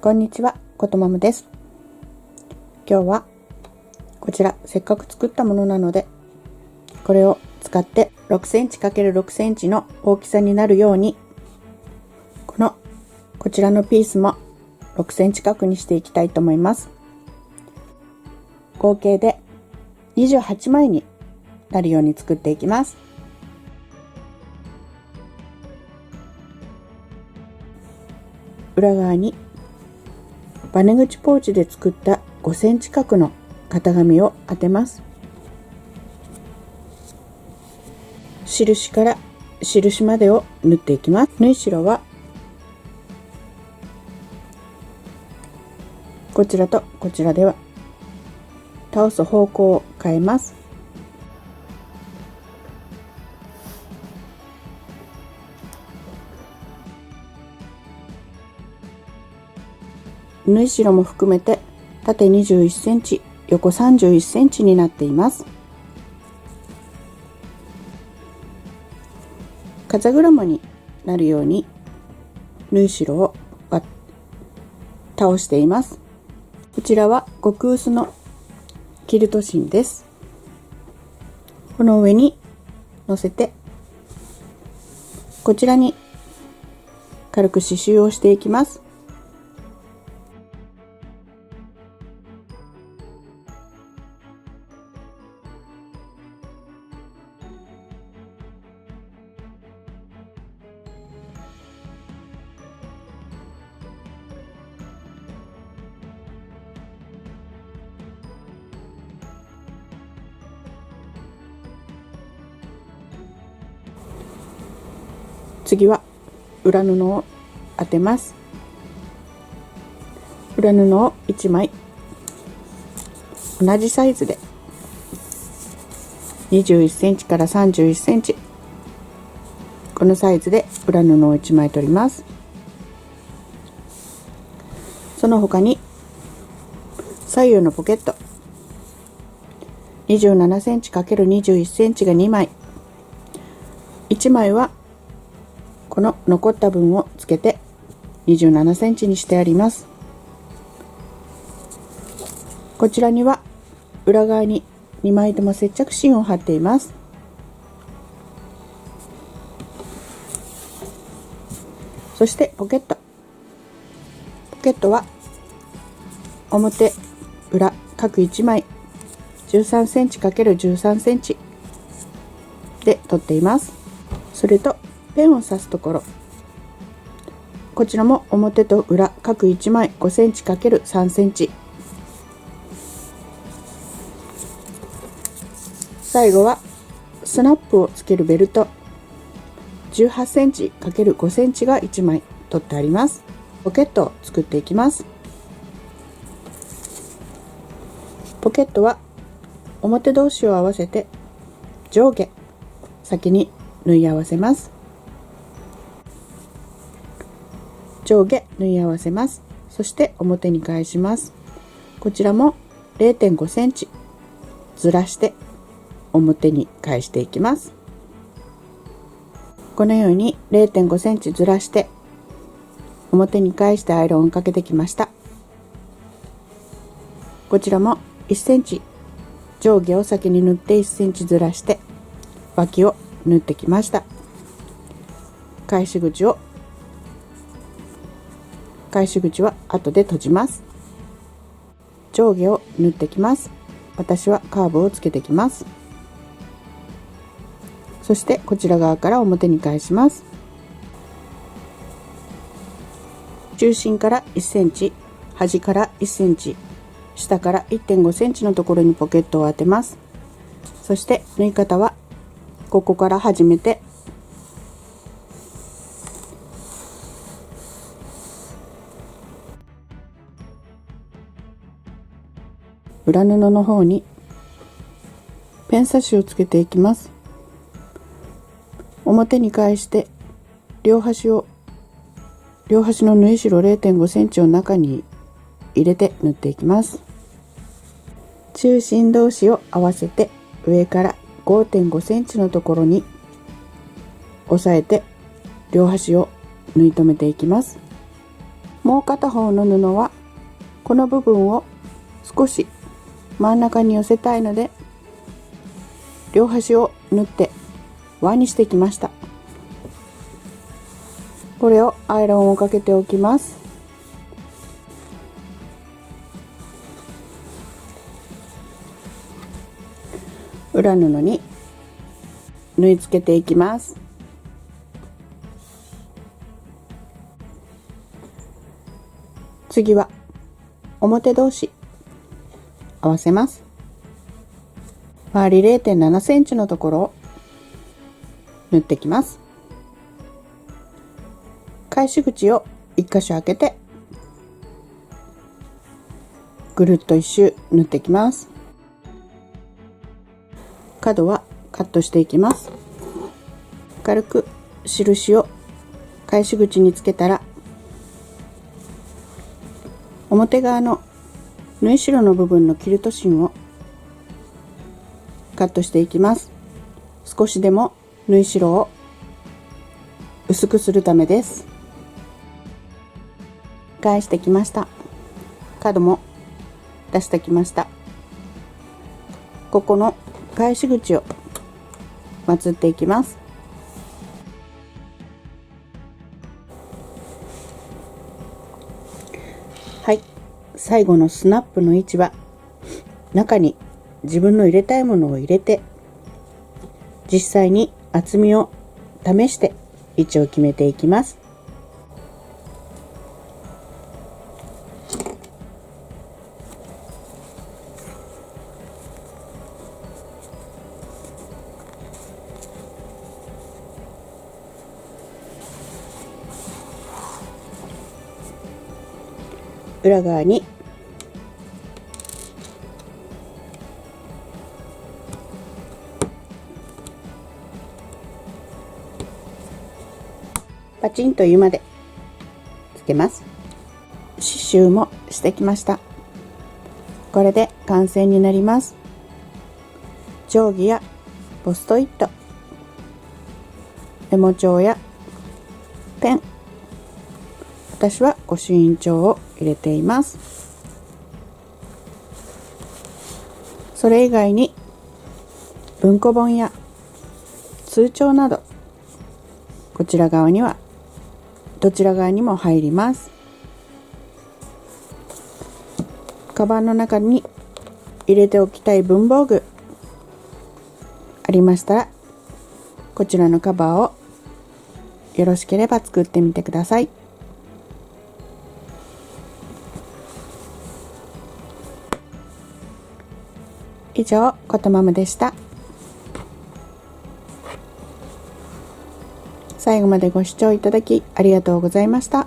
こんにちは、ことまむです。今日はこちらせっかく作ったものなので、これを使って6センチ ×6 センチの大きさになるように、こちらのピースも6センチ角にしていきたいと思います。合計で28枚になるように作っていきます。裏側にバネ口ポーチで作った5センチ角の型紙を当てます。印から印までを縫っていきます。縫い代はこちらとこちらでは倒す方向を変えます。縫い代も含めて縦21センチ、横31センチになっています。風車になるように縫い代を倒しています。こちらは極薄のキルト芯です。この上に乗せて、こちらに軽く刺繍をしていきます。次は裏布を当てます。裏布を1枚同じサイズで21センチから31センチ、このサイズで裏布を1枚取ります。その他に左右のポケット27センチ ×21 センチが2枚、1枚はこの残った分をつけて27センチにしてあります。こちらには裏側に2枚とも接着芯を貼っています。そしてポケットは表裏各1枚13センチ ×13 センチで取っています。それとペンを刺すところ、こちらも表と裏各1枚5センチ ×3 センチ、最後はスナップをつけるベルト18センチ ×5 センチが1枚取ってあります。ポケットを作っていきます。ポケットは表同士を合わせて上下先に縫い合わせます。上下縫い合わせます。そして表に返します。こちらも 0.5 センチずらして表に返していきます。このように 0.5 センチずらして表に返してアイロンをかけてきました。こちらも1センチ上下を先に縫って1センチずらして脇を縫ってきました。返し口は後で閉じます。上下を縫ってきます。私はカーブをつけてきます。そしてこちら側から表に返します。中心から1センチ、端から1センチ、下から 1.5 センチのところにポケットを当てます。そして縫い方はここから始めて裏布の方にペン刺しをつけていきます。表に返して両端の縫い代 0.5 センチを中に入れて縫っていきます。中心同士を合わせて上から 5.5 センチのところに押さえて両端を縫い留めていきます。もう片方の布はこの部分を少し真ん中に寄せたいので、両端を縫って輪にしてきました。これをアイロンをかけておきます。裏布に縫い付けていきます。次は表同士合わせます。周り 0.7 センチのところを縫ってきます。返し口を1箇所開けてぐるっと1周縫ってきます。角はカットしていきます。軽く印を返し口につけたら、表側の縫い代の部分のキルト芯をカットしていきます。少しでも縫い代を薄くするためです。返してきました。角も出してきました。ここの返し口をまつっていきます。はい、最後のスナップの位置は中に自分の入れたいものを入れて、実際に厚みを試して位置を決めていきます。裏側にパチンというまでつけます。刺繍もしてきました。これで完成になります。定規やポストイット、メモ帳やペン、私は御朱印帳を入れています。それ以外に文庫本や通帳など、こちら側にはどちら側にも入ります。カバンの中に入れておきたい文房具ありましたら、こちらのカバーをよろしければ作ってみてください。以上、ことまむでした。最後までご視聴いただきありがとうございました。